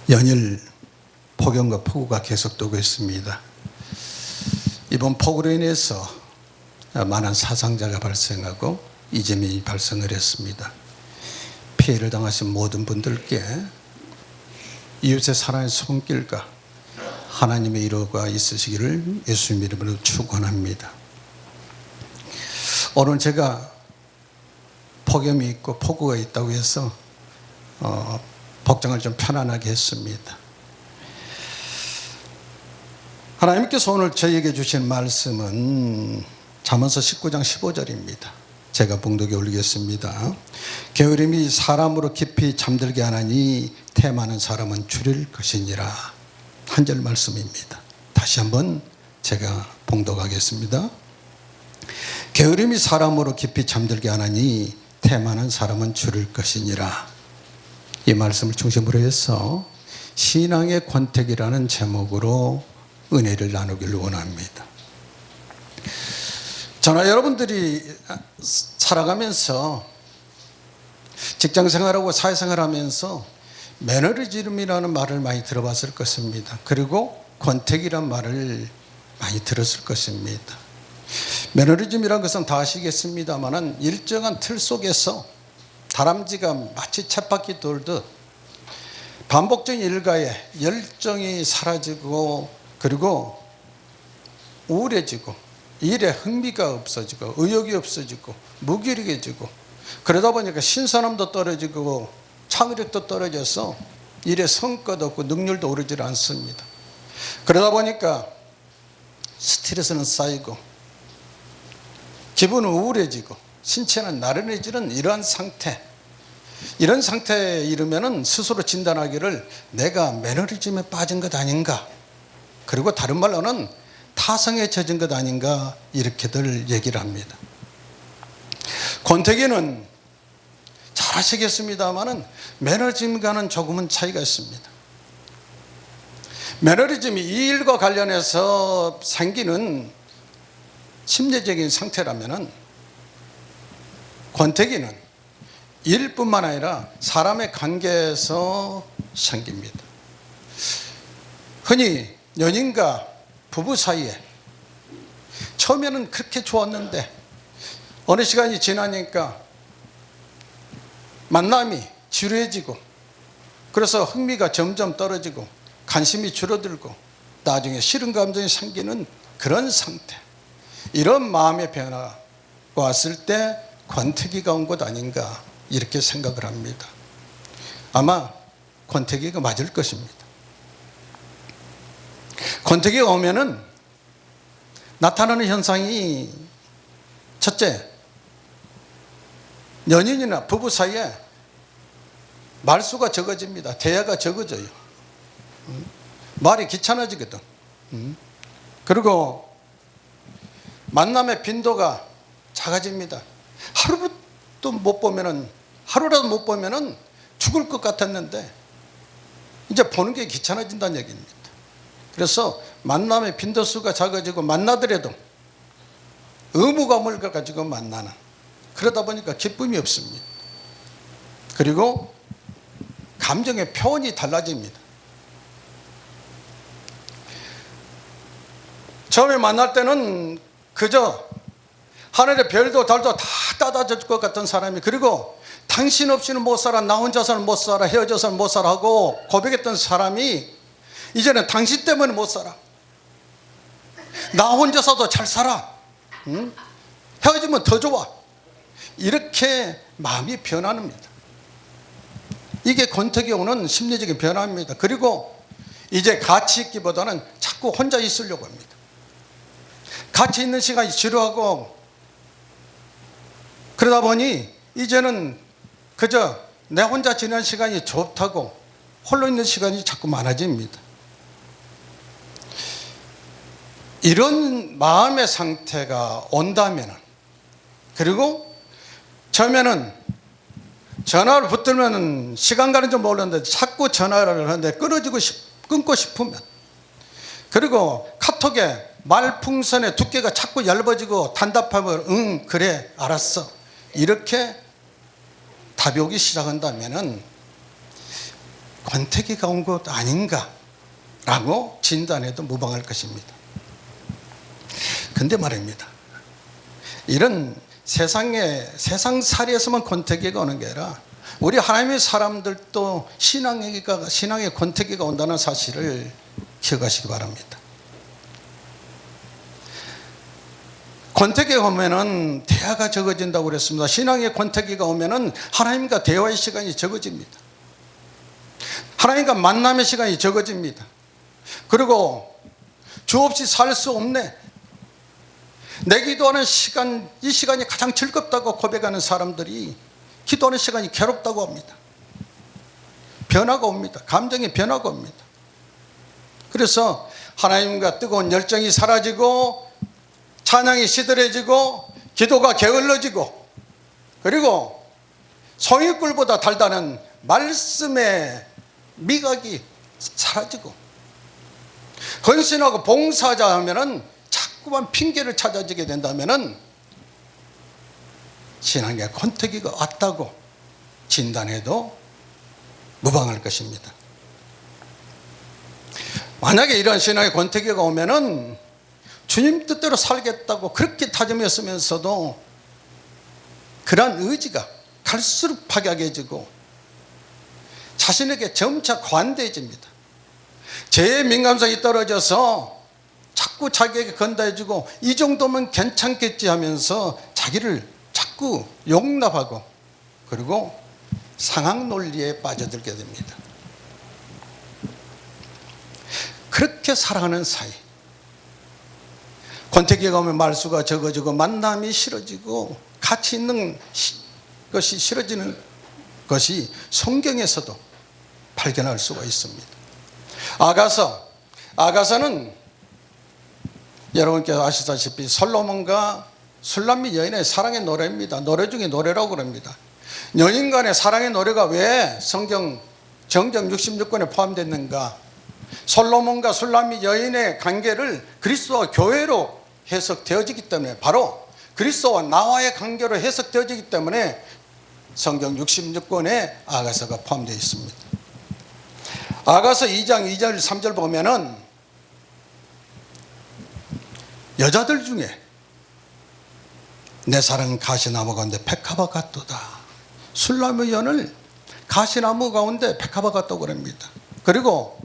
연일 폭염과 폭우가 계속되고 있습니다. 이번 폭우로 인해서 많은 사상자가 발생하고 이재민이 발생을 했습니다. 피해를 당하신 모든 분들께 이웃의 사랑의 손길과 하나님의 위로가 있으시기를 예수님 이름으로 축원합니다. 오늘 제가 폭염이 있고 폭우가 있다고 해서 복장을 좀 편안하게 했습니다. 하나님께서 오늘 저희에게 주신 말씀은 잠언서 19장 15절입니다. 제가 봉독에 올리겠습니다. 게으름이 사람으로 깊이 잠들게 하나니 태 많은 사람은 줄일 것이니라. 한 절 말씀입니다. 다시 한번 제가 봉독하겠습니다. 게으름이 사람으로 깊이 잠들게 하나니 태 많은 사람은 줄일 것이니라. 이 말씀을 중심으로 해서 신앙의 권택이라는 제목으로 은혜를 나누기를 원합니다. 저나 여러분들이 살아가면서 직장생활하고 사회생활하면서 매너리즘이라는 말을 많이 들어봤을 것입니다. 그리고 권택이란 말을 많이 들었을 것입니다. 매너리즘이라는 것은 다 아시겠습니다만 일정한 틀 속에서 다람쥐가 마치 쳇바퀴 돌듯 반복적인 일과에 열정이 사라지고 그리고 우울해지고 일에 흥미가 없어지고 의욕이 없어지고 무기력해지고 그러다 보니까 신선함도 떨어지고 창의력도 떨어져서 일에 성과도 없고 능률도 오르지 않습니다. 그러다 보니까 스트레스는 쌓이고 기분은 우울해지고 신체는 나른해지는 이러한 상태, 이런 상태에 이르면은 스스로 진단하기를 내가 매너리즘에 빠진 것 아닌가, 그리고 다른 말로는 타성에 젖은 것 아닌가, 이렇게들 얘기를 합니다. 권태기는 잘 아시겠습니다만은 매너리즘과는 조금은 차이가 있습니다. 매너리즘이 이 일과 관련해서 생기는 심리적인 상태라면은 권태기는 일뿐만 아니라 사람의 관계에서 생깁니다. 흔히 연인과 부부 사이에 처음에는 그렇게 좋았는데 어느 시간이 지나니까 만남이 지루해지고 그래서 흥미가 점점 떨어지고 관심이 줄어들고 나중에 싫은 감정이 생기는 그런 상태, 이런 마음의 변화가 왔을 때 권태기가 온 것 아닌가, 이렇게 생각을 합니다. 아마 권태기가 맞을 것입니다. 권태기가 오면은 나타나는 현상이 첫째, 연인이나 부부 사이에 말수가 적어집니다. 대화가 적어져요. 말이 귀찮아지거든. 그리고 만남의 빈도가 작아집니다. 하루라도 못 보면은 죽을 것 같았는데 이제 보는 게 귀찮아진다는 얘기입니다. 그래서 만남의 빈도수가 작아지고 만나더라도 의무감을 가지고 만나는, 그러다 보니까 기쁨이 없습니다. 그리고 감정의 표현이 달라집니다. 처음에 만날 때는 그저 하늘의 별도 달도 다 따다줄 것 같은 사람이, 그리고 당신 없이는 못 살아, 나 혼자서는 못 살아, 헤어져서는 못 살아 하고 고백했던 사람이 이제는 당신 때문에 못 살아, 나 혼자서도 잘 살아, 헤어지면 더 좋아, 이렇게 마음이 변합니다. 이게 권태기 오는 심리적인 변화입니다. 그리고 이제 같이 있기보다는 자꾸 혼자 있으려고 합니다. 같이 있는 시간이 지루하고 그러다 보니 이제는 그저 내 혼자 지내는 시간이 좋다고 홀로 있는 시간이 자꾸 많아집니다. 이런 마음의 상태가 온다면, 그리고 처음에는 전화를 붙들면 시간 가는 줄 모르는데 자꾸 전화를 하는데 끊고 싶으면, 그리고 카톡에 말풍선의 두께가 자꾸 얇아지고 단답하면 응 그래 알았어, 이렇게 답이 오기 시작한다면은 권태기가 온 것 아닌가라고 진단해도 무방할 것입니다. 근데 말입니다, 이런 세상살이에서만 권태기가 오는 게 아니라 우리 하나님의 사람들도 신앙의 권태기가 온다는 사실을 기억하시기 바랍니다. 권태기가 오면은 대화가 적어진다고 그랬습니다. 신앙의 권태기가 오면은 하나님과 대화의 시간이 적어집니다. 하나님과 만남의 시간이 적어집니다. 그리고 주 없이 살 수 없네, 내 기도하는 시간, 이 시간이 가장 즐겁다고 고백하는 사람들이 기도하는 시간이 괴롭다고 합니다. 변화가 옵니다. 감정의 변화가 옵니다. 그래서 하나님과 뜨거운 열정이 사라지고 찬양이 시들해지고 기도가 게을러지고, 그리고 송이꿀보다 달다는 말씀의 미각이 사라지고, 헌신하고 봉사하자 하면은 자꾸만 핑계를 찾아지게 된다면은 신앙의 권태기가 왔다고 진단해도 무방할 것입니다. 만약에 이런 신앙의 권태기가 오면은 주님 뜻대로 살겠다고 그렇게 다짐했으면서도 그러한 의지가 갈수록 파괴해지고 자신에게 점차 관대해집니다. 죄의 민감성이 떨어져서 자꾸 자기에게 건다해주고 이 정도면 괜찮겠지 하면서 자기를 자꾸 용납하고, 그리고 상학 논리에 빠져들게 됩니다. 그렇게 살아가는 사이 권태기가 오면 말수가 적어지고 만남이 싫어지고 가치 있는 것이 싫어지는 것이 성경에서도 발견할 수가 있습니다. 아가서는 여러분께서 아시다시피 솔로몬과 술람미 여인의 사랑의 노래입니다. 노래 중에 노래라고 그럽니다. 연인 간의 사랑의 노래가 왜 정경 66권에 포함됐는가? 솔로몬과 술람미 여인의 관계를 그리스도와 교회로 해석되어지기 때문에, 바로 그리스도와 나와의 관계로 해석되어지기 때문에 성경 66권에 아가서가 포함되어 있습니다. 아가서 2장 2절 3절 보면은 여자들 중에 내 사랑은 가시나무 가운데 백합화 같도다. 술람미 여인을 가시나무 가운데 백합화 같다고 그럽니다. 그리고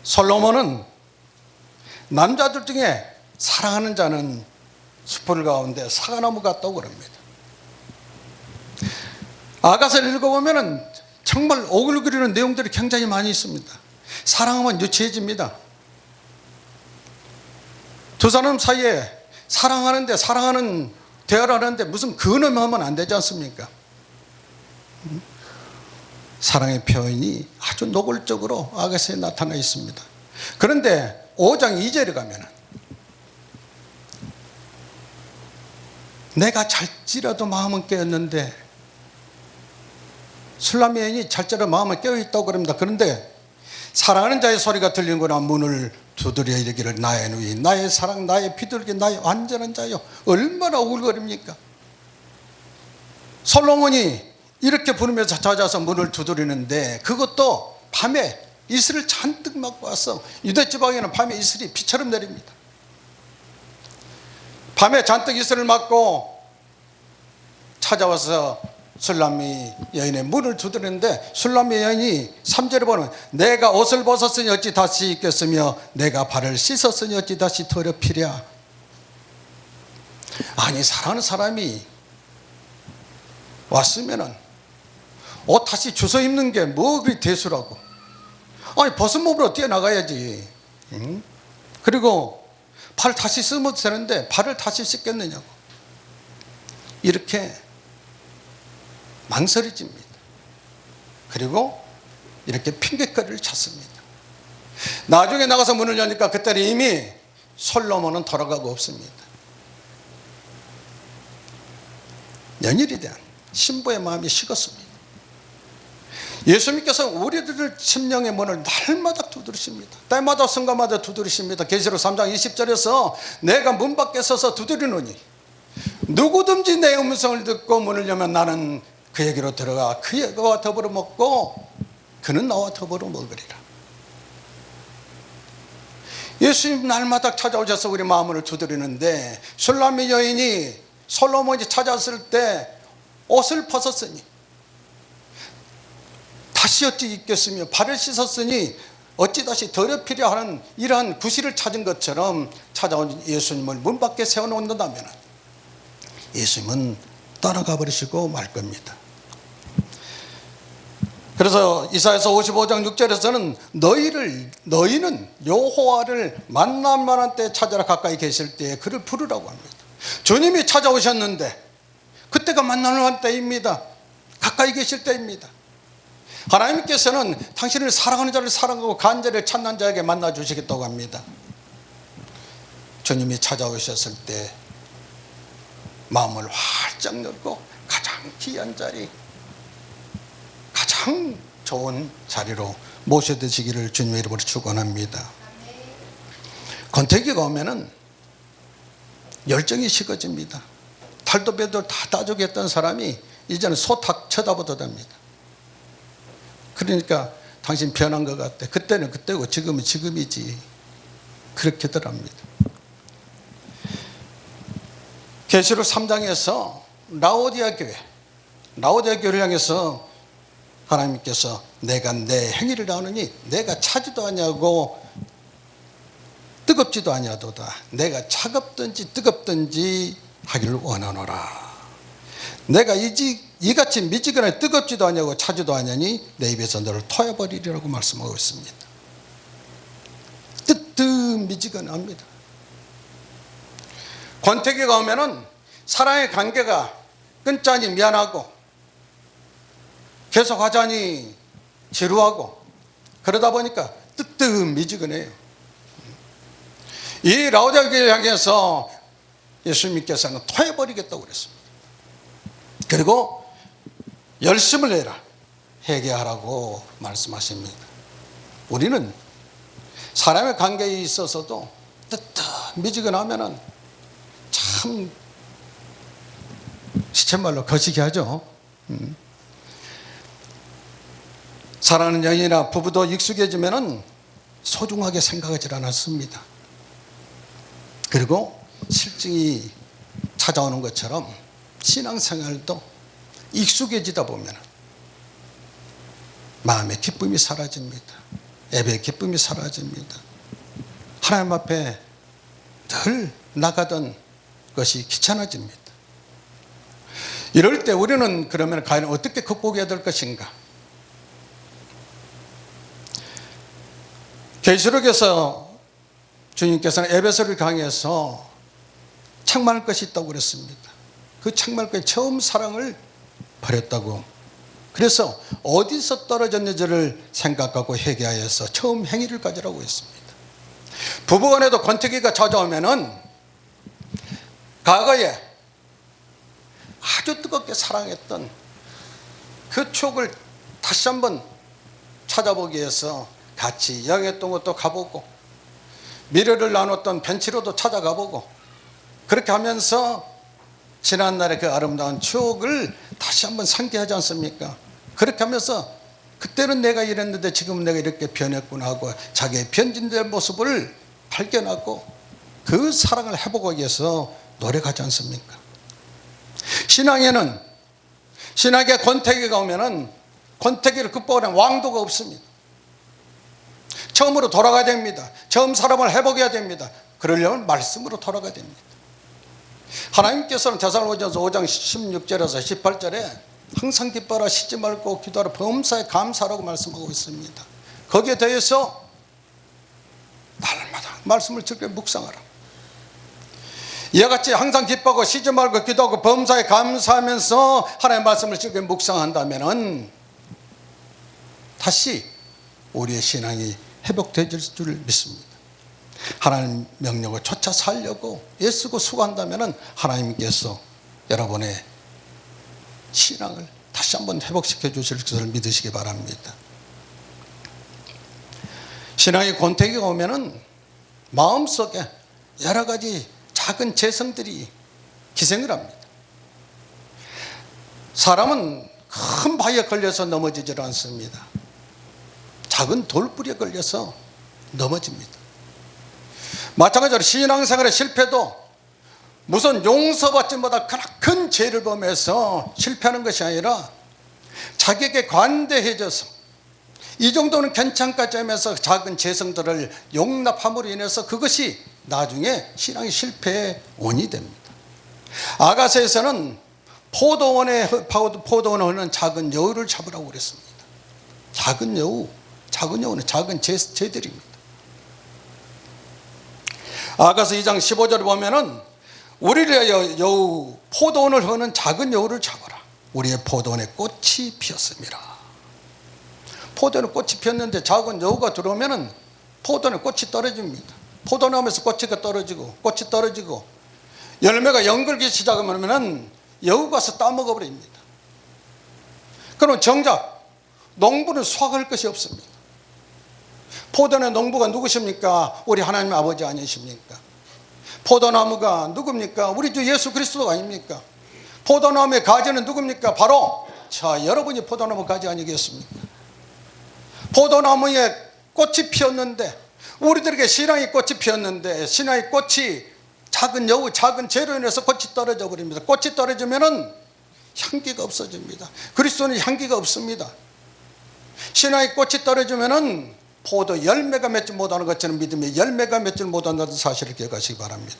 솔로몬은 남자들 중에 사랑하는 자는 숯불 가운데 사과나무 같다고 그럽니다. 아가서를 읽어보면 정말 오글거리는 내용들이 굉장히 많이 있습니다. 사랑하면 유치해집니다. 두 사람 사이에 사랑하는 대화를 하는데 무슨 근엄하면 안 되지 않습니까? 사랑의 표현이 아주 노골적으로 아가서에 나타나 있습니다. 그런데 5장 2절에 가면 내가 잘지라도 마음은 깨었는데, 술람미 여인이 잘지라도 마음은 깨어있다고 그럽니다. 그런데 사랑하는 자의 소리가 들리는구나. 문을 두드려 이르기를 나의 누이, 나의 사랑, 나의 비둘기, 나의 완전한 자요. 얼마나 오글거립니까? 솔로몬이 이렇게 부르면서 찾아서 문을 두드리는데, 그것도 밤에 이슬을 잔뜩 맞고 와서, 유대 지방에는 밤에 이슬이 비처럼 내립니다. 밤에 잔뜩 이슬을 맞고 찾아와서 술람미 여인의 문을 두드리는데, 술람미 여인이 3절에 보면 내가 옷을 벗었으니 어찌 다시 입겠으며 내가 발을 씻었으니 어찌 다시 더럽히랴. 아니, 사랑하는 사람이 왔으면은 옷 다시 주워 입는 게 뭐 그리 대수라고. 아니, 벗은 몸으로 뛰어나가야지. 그리고 발 다시 쓰면 되는데 발을 다시 씻겠느냐고. 이렇게 망설여집니다. 그리고 이렇게 핑계거리를 찾습니다. 나중에 나가서 문을 여니까 그때는 이미 솔로몬은 돌아가고 없습니다. 연일에 대한 신부의 마음이 식었습니다. 예수님께서 우리들을 심령의 문을 날마다 두드리십니다. 때마다 순간마다 두드리십니다. 계시록 3장 20절에서 내가 문 밖에 서서 두드리노니 누구든지 내 음성을 듣고 문을 열면 나는 그에게로 들어가 그와 더불어 먹고 그는 나와 더불어 먹으리라. 예수님 날마다 찾아오셔서 우리 마음을 두드리는데, 술람의 여인이 솔로몬이 찾아왔을 때 옷을 벗었으니 다시 어찌 입겠으며 발을 씻었으니 어찌 다시 더럽히려 하는 이러한 구실을 찾은 것처럼 찾아온 예수님을 문 밖에 세워놓는다면 예수님은 떠나가 버리시고 말 겁니다. 그래서 이사야서 55장 6절에서는 너희는 여호와를 만날 만한 때 찾아라, 가까이 계실 때에 그를 부르라고 합니다. 주님이 찾아오셨는데 그때가 만날 만한 때입니다. 가까이 계실 때입니다. 하나님께서는 당신을 사랑하는 자를 사랑하고 간절히 찾는 자에게 만나 주시겠다고 합니다. 주님이 찾아오셨을 때 마음을 활짝 열고 가장 귀한 자리, 가장 좋은 자리로 모셔드시기를 주님의 이름으로 축원합니다. 권태기가 오면은 열정이 식어집니다. 탈도 배도 다 따주겠던 사람이 이제는 소 탁 쳐다보도 됩니다. 그러니까 당신 변한 것 같아. 그때는 그때고 지금은 지금이지. 그렇게들 합니다. 계시록 3장에서 라오디아 교회를 향해서 하나님께서 내가 내 행위를 아느니 내가 차지도 아니하고 뜨겁지도 아니하도다. 내가 차갑든지 뜨겁든지 하기를 원하노라. 내가 이같이 미지근하게 뜨겁지도 아니하고 차지도 아니하니 내 입에서 너를 토해버리리라고 말씀하고 있습니다. 뜨뜻미지근합니다. 권태기가 오면은 사랑의 관계가 끊자니 미안하고 계속 하자니 지루하고 그러다 보니까 뜨뜻미지근해요. 이 라오디아 교회를 향해서 예수님께서는 토해버리겠다고 그랬습니다. 그리고 열심을 내라, 회개하라고 말씀하십니다. 우리는 사람의 관계에 있어서도 뜨뜻미지근하면은 참 시쳇말로 거시기 하죠. 사랑하는 연인이나 부부도 익숙해지면은 소중하게 생각하지 않았습니다. 그리고 실증이 찾아오는 것처럼 신앙생활도 익숙해지다 보면 마음의 기쁨이 사라집니다. 예배의 기쁨이 사라집니다. 하나님 앞에 늘 나가던 것이 귀찮아집니다. 이럴 때 우리는 그러면 과연 어떻게 극복해야 될 것인가? 계시록에서 주님께서는 에베소를 강해서 책망할 것이 있다고 그랬습니다. 그 책망할 것이 처음 사랑을 버렸다고. 그래서 어디서 떨어졌는지를 생각하고 회개하여서 처음 행위를 가지라고 했습니다. 부부간에도 권태기가 찾아오면은 과거에 아주 뜨겁게 사랑했던 그 추억을 다시 한번 찾아보기 위해서 같이 여행했던 것도 가보고 미래를 나눴던 벤치로도 찾아가보고 그렇게 하면서 지난날의 그 아름다운 추억을 다시 한번 상기하지 않습니까? 그렇게 하면서 그때는 내가 이랬는데 지금은 내가 이렇게 변했구나 하고 자기의 변진된 모습을 발견하고 그 사랑을 회복하기 위해서 노력하지 않습니까? 신앙에는 신학의 권태기가 오면은 권태기를 극복하는 왕도가 없습니다. 처음으로 돌아가야 됩니다. 처음 사람을 회복해야 됩니다. 그러려면 말씀으로 돌아가야 됩니다. 하나님께서는 데살로니가서 5장 16절에서 18절에 항상 기뻐라, 쉬지 말고 기도하라, 범사에 감사하라고 말씀하고 있습니다. 거기에 대해서 날마다 말씀을 즐겨 묵상하라. 이와 같이 항상 기뻐하고 쉬지 말고 기도하고 범사에 감사하면서 하나님의 말씀을 즐겨 묵상한다면 다시 우리의 신앙이 회복되질 줄 믿습니다. 하나님 명령을 쫓아 살려고 애쓰고 수고한다면 하나님께서 여러분의 신앙을 다시 한번 회복시켜 주실 것을 믿으시기 바랍니다. 신앙의 권태기가 오면은 마음속에 여러 가지 작은 재성들이 기생을 합니다. 사람은 큰 바위에 걸려서 넘어지질 않습니다. 작은 돌뿌리에 걸려서 넘어집니다. 마찬가지로 신앙생활의 실패도 무슨 용서받지 못할 큰 죄를 범해서 실패하는 것이 아니라 자기에게 관대해져서 이 정도는 괜찮겠지 하면서 작은 죄성들을 용납함으로 인해서 그것이 나중에 신앙의 실패의 원인이 됩니다. 아가서에서는 포도원에 흐르는 작은 여우를 잡으라고 그랬습니다. 작은 여우는 작은 죄들입니다. 아가서 2장 15절을 보면은 우리를 위하여 여우, 포도원을 흐르는 작은 여우를 잡아라. 우리의 포도원에 꽃이 피었습니다. 포도원에 꽃이 피었는데 작은 여우가 들어오면은 포도원에 꽃이 떨어집니다. 포도나무에서 꽃이 떨어지고 열매가 연글기 시작하면은 여우가 와서 따먹어 버립니다. 그럼 정작 농부는 수확할 것이 없습니다. 포도원의 농부가 누구십니까? 우리 하나님 아버지 아니십니까? 포도나무가 누굽니까? 우리 주 예수 그리스도가 아닙니까? 포도나무의 가지는 누굽니까? 바로 여러분이 포도나무 가지 아니겠습니까? 포도나무에 꽃이 피었는데, 우리들에게 신앙의 꽃이 피었는데 신앙의 꽃이 작은 여우, 작은 죄로 인해서 꽃이 떨어져 버립니다. 꽃이 떨어지면은 향기가 없어집니다. 그리스도는 향기가 없습니다. 신앙의 꽃이 떨어지면은 포도 열매가 맺지 못하는 것처럼 믿음의 열매가 맺지 못한다는 사실을 기억하시기 바랍니다.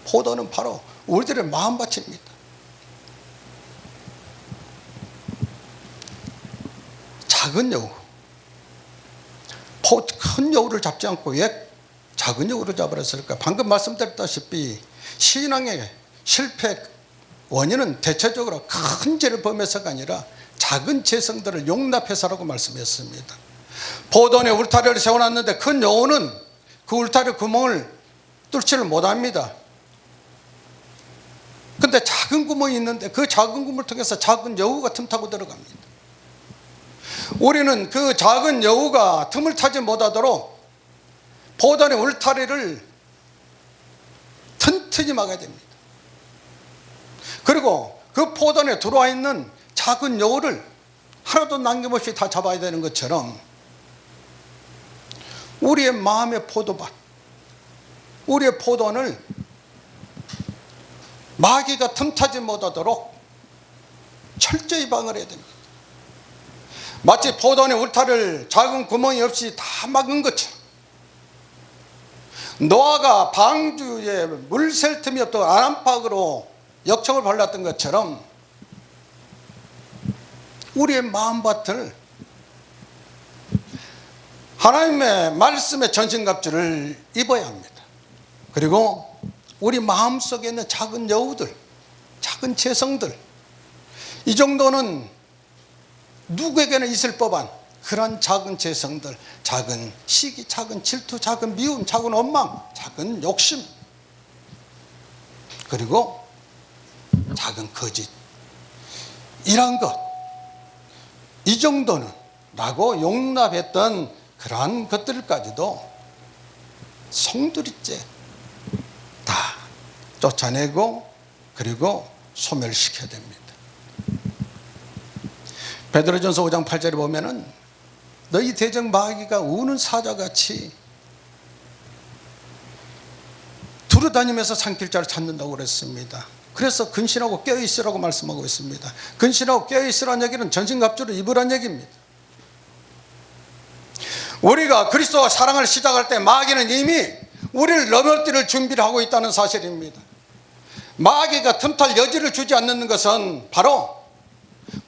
포도는 바로 우리들의 마음밭입니다. 작은 여우, 큰 여우를 잡지 않고 왜 작은 여우를 잡으랬을까? 방금 말씀드렸다시피 신앙의 실패 원인은 대체적으로 큰 죄를 범해서가 아니라 작은 죄성들을 용납해서라고 말씀했습니다. 포도원에 울타리를 세워놨는데 큰 여우는 그 울타리 구멍을 뚫지를 못합니다. 근데 작은 구멍이 있는데 그 작은 구멍을 통해서 작은 여우가 틈타고 들어갑니다. 우리는 그 작은 여우가 틈을 타지 못하도록 포도원의 울타리를 튼튼히 막아야 됩니다. 그리고 그 포도원에 들어와 있는 작은 여우를 하나도 남김없이 다 잡아야 되는 것처럼 우리의 마음의 포도밭, 우리의 포도원을 마귀가 틈타지 못하도록 철저히 방어해야 됩니다. 마치 포도원의 울타리를 작은 구멍이 없이 다 막은 것처럼, 노아가 방주에 물 셀 틈이 없도록 안압박으로 역청을 발랐던 것처럼 우리의 마음밭을 하나님의 말씀의 전신갑주를 입어야 합니다. 그리고 우리 마음속에 있는 작은 여우들, 작은 죄성들, 이 정도는 누구에게나 있을 법한 그런 작은 죄성들, 작은 시기, 작은 질투, 작은 미움, 작은 원망, 작은 욕심, 그리고 작은 거짓, 이런 것, 이 정도는 라고 용납했던 그러한 것들까지도 송두리째 다 쫓아내고 그리고 소멸시켜야 됩니다. 베드로전서 5장 8절에 보면은 너희 대적 마귀가 우는 사자같이 두루다니면서 삼킬 자를 찾는다고 그랬습니다. 그래서 근신하고 깨어있으라고 말씀하고 있습니다. 근신하고 깨어있으라는 얘기는 전신갑주를 입으라는 얘기입니다. 우리가 그리스도와 사랑을 시작할 때 마귀는 이미 우리를 넘어뜨릴 준비를 하고 있다는 사실입니다. 마귀가 틈탈 여지를 주지 않는 것은 바로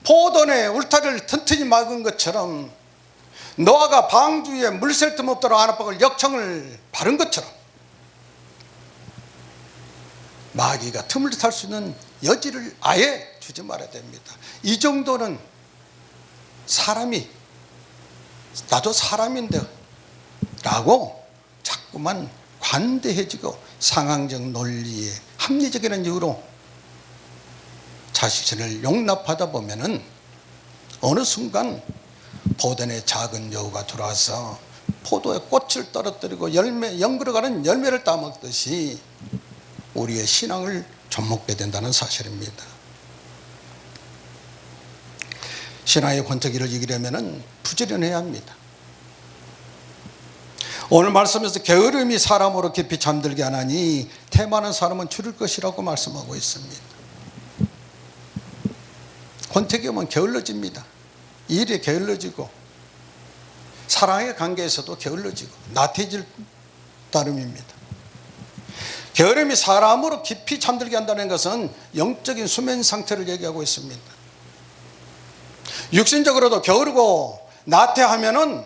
포도원의 울타리를 튼튼히 막은 것처럼, 노아가 방주에 물 셀 틈 없도록 안압박을 역청을 바른 것처럼 마귀가 틈을 탈 수 있는 여지를 아예 주지 말아야 됩니다. 이 정도는 사람이 나도 사람인데 라고 자꾸만 관대해지고 상황적 논리에 합리적인 이유로 자신을 용납하다 보면은 어느 순간 포도원에 작은 여우가 들어와서 포도에 꽃을 떨어뜨리고 연그러가는 열매를 따먹듯이 우리의 신앙을 좀먹게 된다는 사실입니다. 신앙의 권태기를 이기려면 부지런해야 합니다. 오늘 말씀에서 게으름이 사람으로 깊이 잠들게 하나니 태만한 사람은 줄일 것이라고 말씀하고 있습니다. 권태기 오면 게을러집니다. 일에 게을러지고 사랑의 관계에서도 게을러지고 나태해질 따름입니다. 게으름이 사람으로 깊이 잠들게 한다는 것은 영적인 수면 상태를 얘기하고 있습니다. 육신적으로도 게으르고 나태하면은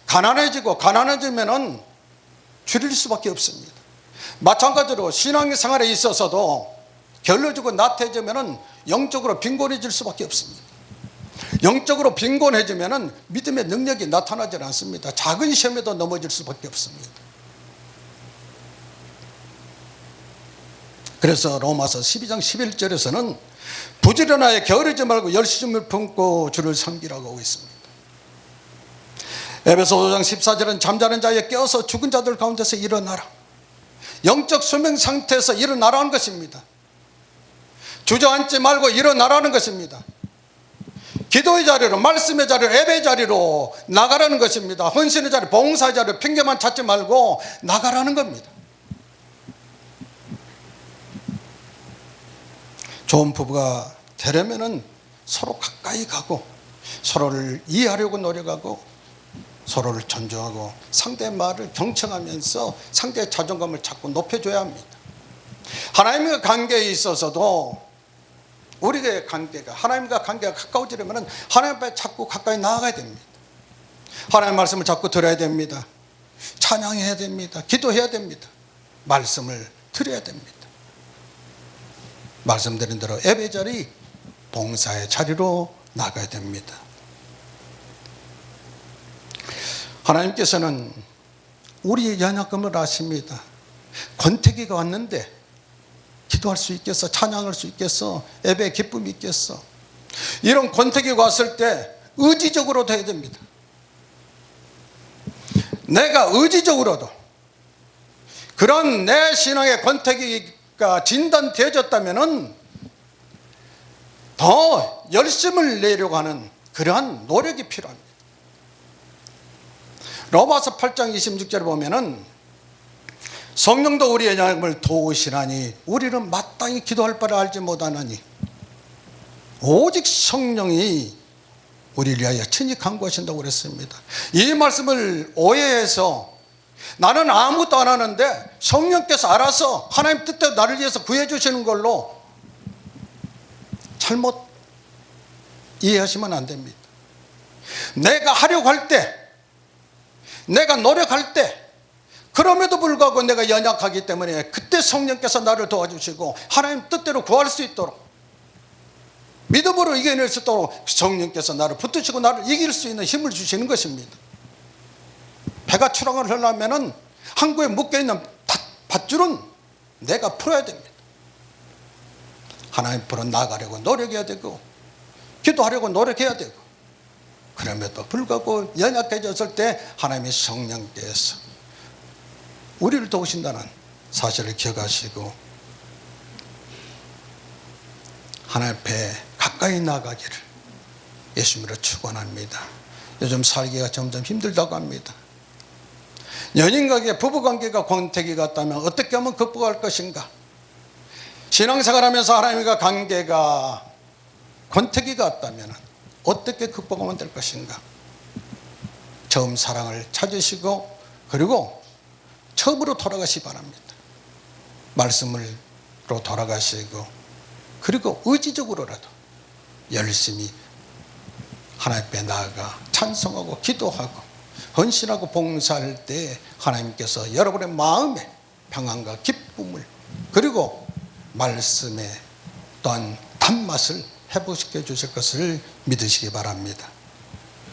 가난해지면은 줄일 수밖에 없습니다. 마찬가지로 신앙생활에 있어서도 게을러지고 나태해지면은 영적으로 빈곤해질 수밖에 없습니다. 영적으로 빈곤해지면은 믿음의 능력이 나타나지 않습니다. 작은 시험에도 넘어질 수밖에 없습니다. 그래서 로마서 12장 11절에서는 부지런하여 게으르지 말고 열심을 품고 주를 섬기라고 하고 있습니다. 에베소 5장 14절은 잠자는 자에 깨어서 죽은 자들 가운데서 일어나라. 영적 수명 상태에서 일어나라는 것입니다. 주저앉지 말고 일어나라는 것입니다. 기도의 자리로, 말씀의 자리로, 예배의 자리로 나가라는 것입니다. 헌신의 자리, 봉사의 자리로 핑계만 찾지 말고 나가라는 겁니다. 좋은 부부가 되려면은 서로 가까이 가고 서로를 이해하려고 노력하고 서로를 존중하고 상대의 말을 경청하면서 상대의 자존감을 자꾸 높여줘야 합니다. 하나님과 관계에 있어서도 우리의 관계가, 하나님과 관계가 가까워지려면 하나님 앞에 자꾸 가까이 나아가야 됩니다. 하나님의 말씀을 자꾸 들어야 됩니다. 찬양해야 됩니다. 기도해야 됩니다. 말씀을 드려야 됩니다. 말씀드린 대로 예배 자리, 봉사의 자리로 나가야 됩니다. 하나님께서는 우리의 연약함을 아십니다. 권태기가 왔는데 기도할 수 있겠어? 찬양할 수 있겠어? 예배의 기쁨이 있겠어? 이런 권태기가 왔을 때 의지적으로도 해야 됩니다. 내가 의지적으로도 그런 내 신앙의 권태기가 진단되어졌다면 더 열심을 내려고 하는 그러한 노력이 필요합니다. 로마서 8장 26절에 보면은 성령도 우리의 연약함을 도우시나니 우리는 마땅히 기도할 바를 알지 못하나니 오직 성령이 우리를 위하여 친히 간구하신다고 그랬습니다. 이 말씀을 오해해서 나는 아무것도 안 하는데 성령께서 알아서 하나님 뜻대로 나를 위해서 구해 주시는 걸로 잘못 이해하시면 안 됩니다. 내가 하려고 할 때, 내가 노력할 때, 그럼에도 불구하고 내가 연약하기 때문에 그때 성령께서 나를 도와주시고 하나님 뜻대로 구할 수 있도록, 믿음으로 이겨낼 수 있도록 성령께서 나를 붙드시고 나를 이길 수 있는 힘을 주시는 것입니다. 배가 출항을 하려면 항구에 묶여있는 밧줄은 내가 풀어야 됩니다. 하나님 앞으로 나가려고 노력해야 되고 기도하려고 노력해야 되고, 그럼에도 불구하고 연약해졌을 때 하나님의 성령께서 우리를 도우신다는 사실을 기억하시고 하나님 앞에 가까이 나가기를 예수님으로 축원합니다. 요즘 살기가 점점 힘들다고 합니다. 연인관계, 부부관계가 권태기가 왔다면 어떻게 하면 극복할 것인가? 신앙생활하면서 하나님과 관계가 권태기가 왔다면 어떻게 극복하면 될 것인가? 처음 사랑을 찾으시고 그리고 처음으로 돌아가시기 바랍니다. 말씀으로 돌아가시고 그리고 의지적으로라도 열심히 하나님 앞에 나아가 찬송하고 기도하고 헌신하고 봉사할 때 하나님께서 여러분의 마음에 평안과 기쁨을 그리고 말씀에 또한 단맛을 회복시켜 주실 것을 믿으시기 바랍니다.